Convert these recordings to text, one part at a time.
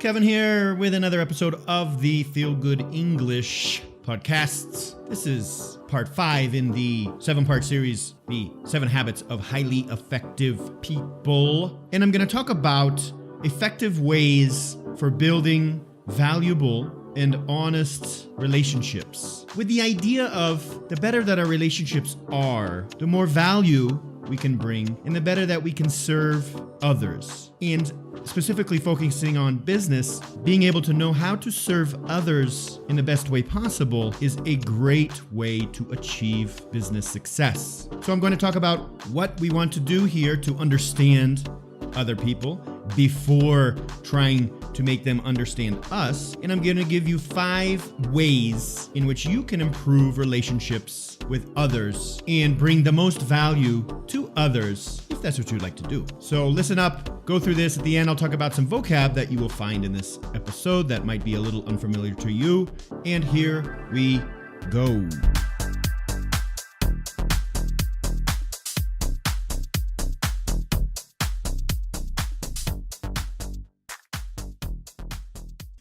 Kevin here with another episode of the Feel Good English podcasts. This is part 5 in the 7-part series, The 7 Habits of Highly Effective People. And I'm going to talk about effective ways for building valuable and honest relationships. With the idea of the better that our relationships are, the more value we can bring, and the better that we can serve others. And specifically focusing on business, being able to know how to serve others in the best way possible is a great way to achieve business success. So I'm going to talk about what we want to do here to understand other people before trying to make them understand us. And I'm going to give you 5 ways in which you can improve relationships with others and bring the most value to others, if that's what you'd like to do. So listen up, go through this. At the end, I'll talk about some vocab that you will find in this episode that might be a little unfamiliar to you. And here we go.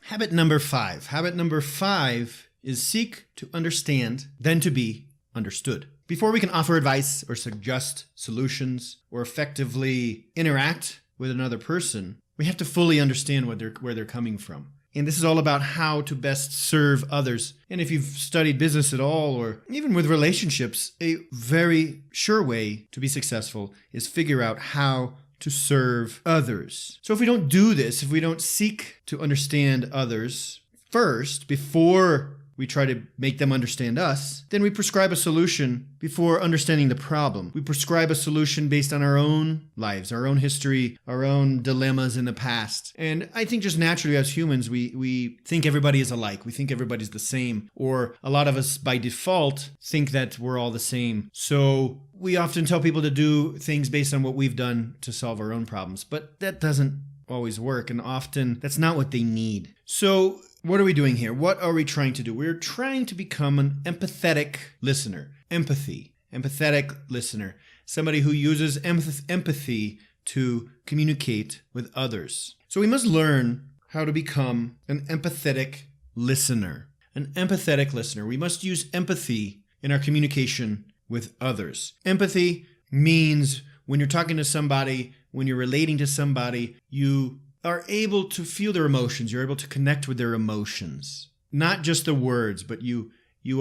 Habit number 5. Habit number 5 is seek to understand, then to be understood. Before we can offer advice or suggest solutions or effectively interact with another person, we have to fully understand where they're coming from. And this is all about how to best serve others. And if you've studied business at all, or even with relationships, a very sure way to be successful is figure out how to serve others. So if we don't do this, if we don't seek to understand others first before we try to make them understand us, then we prescribe a solution before understanding the problem. We prescribe a solution based on our own lives, our own history, our own dilemmas in the past. And I think just naturally as humans, we think everybody is alike. We think everybody's the same. Or a lot of us by default think that we're all the same. So we often tell people to do things based on what we've done to solve our own problems. But that doesn't always work. And often that's not what they need. So what are we doing here? What are we trying to do? We're trying to become an empathetic listener. Empathy. Empathetic listener. Somebody who uses empathy to communicate with others. So we must learn how to become an empathetic listener. An empathetic listener. We must use empathy in our communication with others. Empathy means when you're talking to somebody, when you're relating to somebody, you are able to feel their emotions. You're able to connect with their emotions. Not just the words, but you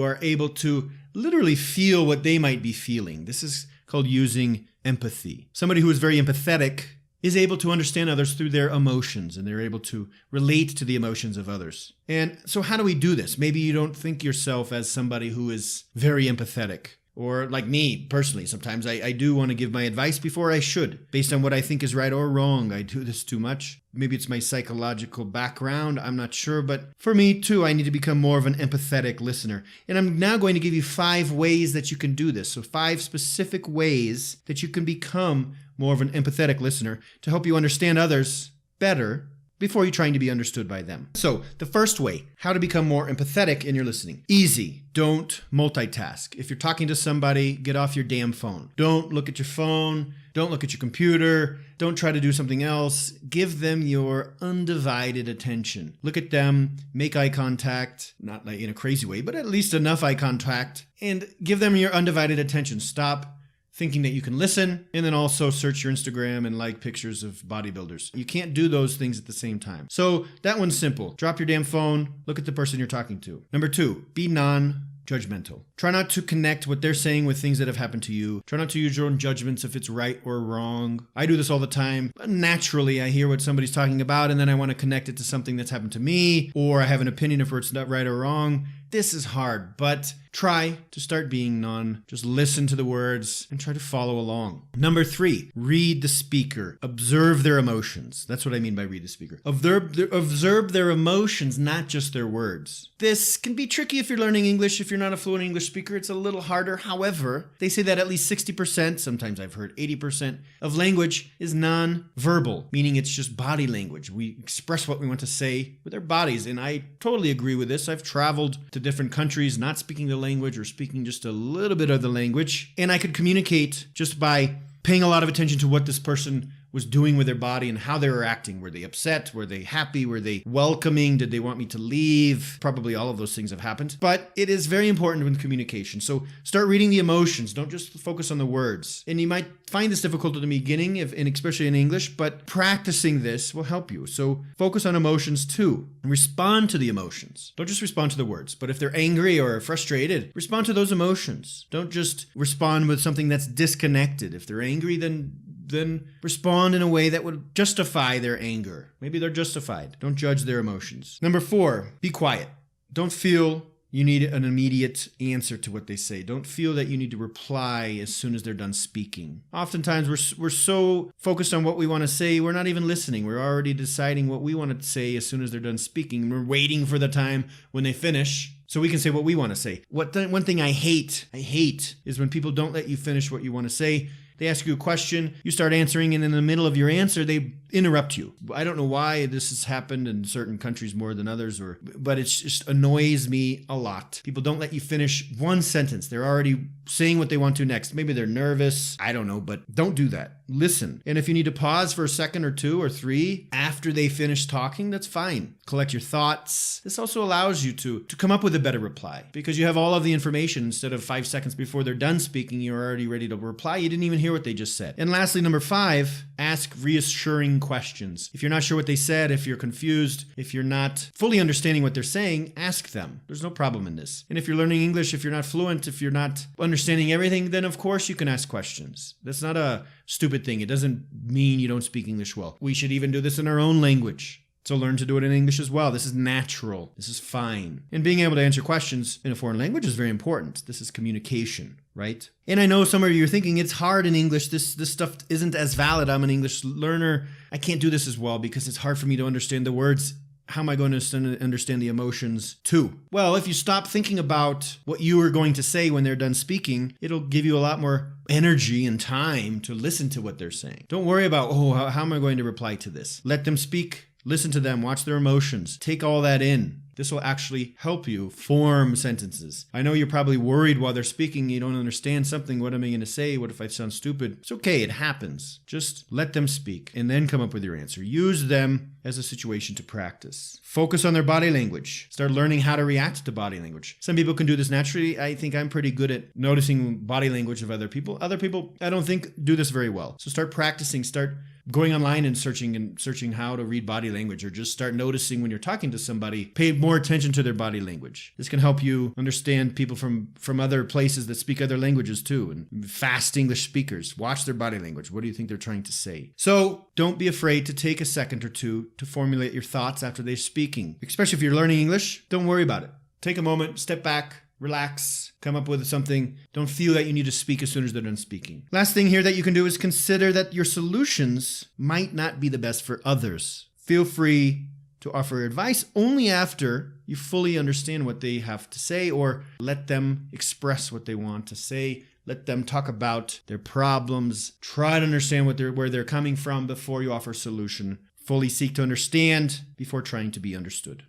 are able to literally feel what they might be feeling. This is called using empathy. Somebody who is very empathetic is able to understand others through their emotions, and they're able to relate to the emotions of others. And so how do we do this? Maybe you don't think yourself as somebody who is very empathetic. Or like me, personally, sometimes I do want to give my advice before I should, based on what I think is right or wrong. I do this too much. Maybe it's my psychological background, I'm not sure. But for me, too, I need to become more of an empathetic listener. And I'm now going to give you 5 ways that you can do this. So 5 specific ways that you can become more of an empathetic listener to help you understand others better before you're trying to be understood by them. So the first way, how to become more empathetic in your listening. Easy. Don't multitask. If you're talking to somebody, get off your damn phone. Don't look at your phone. Don't look at your computer. Don't try to do something else. Give them your undivided attention. Look at them, make eye contact, not like in a crazy way, but at least enough eye contact, and give them your undivided attention. Stop thinking that you can listen, and then also search your Instagram and like pictures of bodybuilders. You can't do those things at the same time. So that one's simple. Drop your damn phone, look at the person you're talking to. Number 2, be non-judgmental. Try not to connect what they're saying with things that have happened to you. Try not to use your own judgments if it's right or wrong. I do this all the time. Naturally, I hear what somebody's talking about, and then I want to connect it to something that's happened to me, or I have an opinion if it's not right or wrong. This is hard, but try to start being just listen to the words and try to follow along. Number 3, read the speaker. Observe their emotions. That's what I mean by read the speaker. Observe their emotions, not just their words. This can be tricky if you're learning English. If you're not a fluent English speaker, it's a little harder. However, they say that at least 60%, sometimes I've heard 80% of language is non-verbal, meaning it's just body language. We express what we want to say with our bodies, and I totally agree with this. I've traveled to different countries not speaking the language or speaking just a little bit of the language, and I could communicate just by paying a lot of attention to what this person was doing with their body and how they were acting. Were they upset? Were they happy? Were they welcoming? Did they want me to leave? Probably all of those things have happened. But it is very important with communication. So start reading the emotions. Don't just focus on the words. And you might find this difficult at the beginning, especially in English, but practicing this will help you. So focus on emotions too. Respond to the emotions. Don't just respond to the words. But if they're angry or frustrated, respond to those emotions. Don't just respond with something that's disconnected. If they're angry, then respond in a way that would justify their anger. Maybe they're justified. Don't judge their emotions. Number 4, be quiet. Don't feel you need an immediate answer to what they say. Don't feel that you need to reply as soon as they're done speaking. Oftentimes we're so focused on what we want to say, we're not even listening. We're already deciding what we want to say as soon as they're done speaking. We're waiting for the time when they finish so we can say what we want to say. One thing I hate is when people don't let you finish what you want to say. They ask you a question, you start answering, and in the middle of your answer, they interrupt you. I don't know why this has happened in certain countries more than others, but it just annoys me a lot. People don't let you finish one sentence. They're already saying what they want to next. Maybe they're nervous. I don't know, but don't do that. Listen. And if you need to pause for a second or 2 or 3 after they finish talking, that's fine. Collect your thoughts. This also allows you to come up with a better reply because you have all of the information. Instead of 5 seconds before they're done speaking, you're already ready to reply. You didn't even hear what they just said. And lastly, number 5, ask reassuring questions. If you're not sure what they said, if you're confused, if you're not fully understanding what they're saying, ask them. There's no problem in this. And if you're learning English, if you're not fluent, if you're not understanding everything, then of course you can ask questions. That's not a stupid thing. It doesn't mean you don't speak English well. We should even do this in our own language. So learn to do it in English as well. This is natural. This is fine. And being able to answer questions in a foreign language is very important. This is communication, right? And I know some of you are thinking it's hard in English. This stuff isn't as valid. I'm an English learner. I can't do this as well because it's hard for me to understand the words. How am I going to understand the emotions too? Well, if you stop thinking about what you are going to say when they're done speaking, it'll give you a lot more energy and time to listen to what they're saying. Don't worry about, how am I going to reply to this? Let them speak. Listen to them, watch their emotions, take all that in. This will actually help you form sentences. I know you're probably worried while they're speaking, you don't understand something. What am I going to say? What if I sound stupid? It's okay, it happens. Just let them speak and then come up with your answer. Use them as a situation to practice. Focus on their body language. Start learning how to react to body language. Some people can do this naturally. I think I'm pretty good at noticing body language of other people. Other people, I don't think, do this very well. So start practicing, start going online and searching how to read body language, or just start noticing when you're talking to somebody, pay more attention to their body language. This can help you understand people from other places that speak other languages too, and fast English speakers. Watch their body language. What do you think they're trying to say? So don't be afraid to take a second or 2 to formulate your thoughts after they're speaking. Especially if you're learning English, don't worry about it. Take a moment, step back, relax, come up with something. Don't feel that you need to speak as soon as they're done speaking. Last thing here that you can do is consider that your solutions might not be the best for others. Feel free to offer advice only after you fully understand what they have to say, or let them express what they want to say. Let them talk about their problems. Try to understand where they're coming from before you offer a solution. Fully seek to understand before trying to be understood.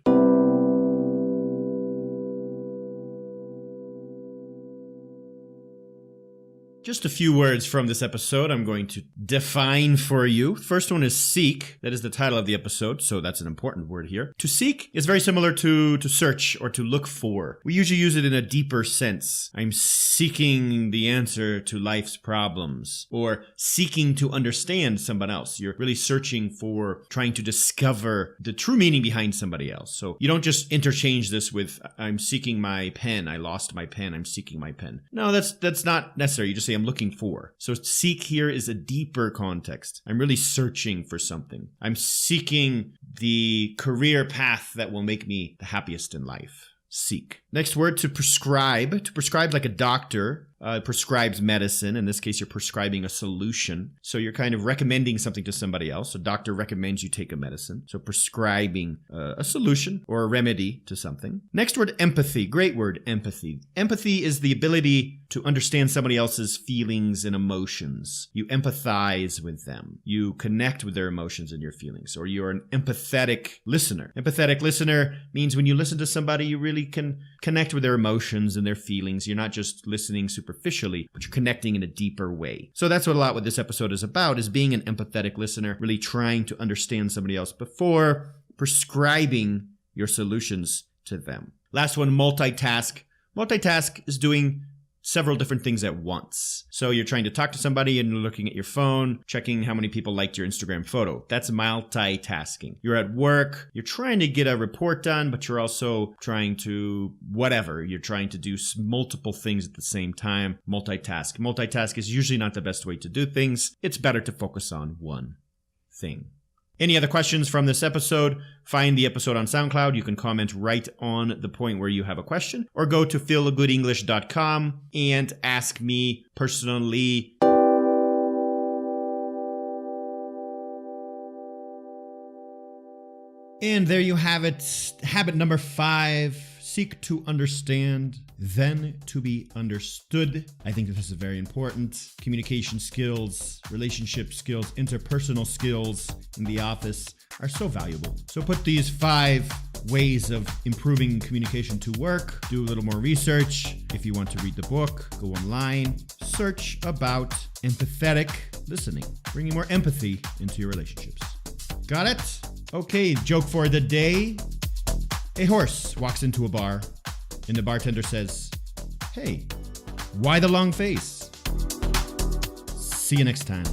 Just a few words from this episode I'm going to define for you. First one is seek. That is the title of the episode, so that's an important word here. To seek is very similar to search or to look for. We usually use it in a deeper sense. I'm seeking the answer to life's problems, or seeking to understand someone else. You're really searching for, trying to discover the true meaning behind somebody else. So you don't just interchange this with, I'm seeking my pen. I lost my pen. I'm seeking my pen. No, that's not necessary. You just say, I'm looking for. So seek here is a deeper context. I'm really searching for something. I'm seeking the career path that will make me the happiest in life. Seek. Next word, to prescribe. To prescribe like a doctor prescribes medicine. In this case, you're prescribing a solution. So you're kind of recommending something to somebody else. A doctor recommends you take a medicine. So prescribing a solution or a remedy to something. Next word, empathy. Great word, empathy. Empathy is the ability to understand somebody else's feelings and emotions. You empathize with them. You connect with their emotions and your feelings, or you're an empathetic listener. Empathetic listener means when you listen to somebody, you really can connect with their emotions and their feelings. You're not just listening superficially. superficially, but you're connecting in a deeper way. So that's what a lot what this episode is about, is being an empathetic listener, really trying to understand somebody else before prescribing your solutions to them. Last one, multitask. Multitask is doing several different things at once. So you're trying to talk to somebody and you're looking at your phone, checking how many people liked your Instagram photo. That's multitasking. You're at work, you're trying to get a report done, but you're also trying to whatever. You're trying to do multiple things at the same time. Multitask. Multitask is usually not the best way to do things. It's better to focus on one thing. Any other questions from this episode? Find the episode on SoundCloud. You can comment right on the point where you have a question, or go to feelagoodenglish.com and ask me personally. And there you have it. Habit number 5. Seek to understand, then to be understood. I think this is very important. Communication skills, relationship skills, interpersonal skills in the office are so valuable. So put these 5 ways of improving communication to work. Do a little more research. If you want to read the book, go online. Search about empathetic listening, bringing more empathy into your relationships. Got it? Okay, joke for the day. A horse walks into a bar, and the bartender says, "Hey, why the long face?" See you next time.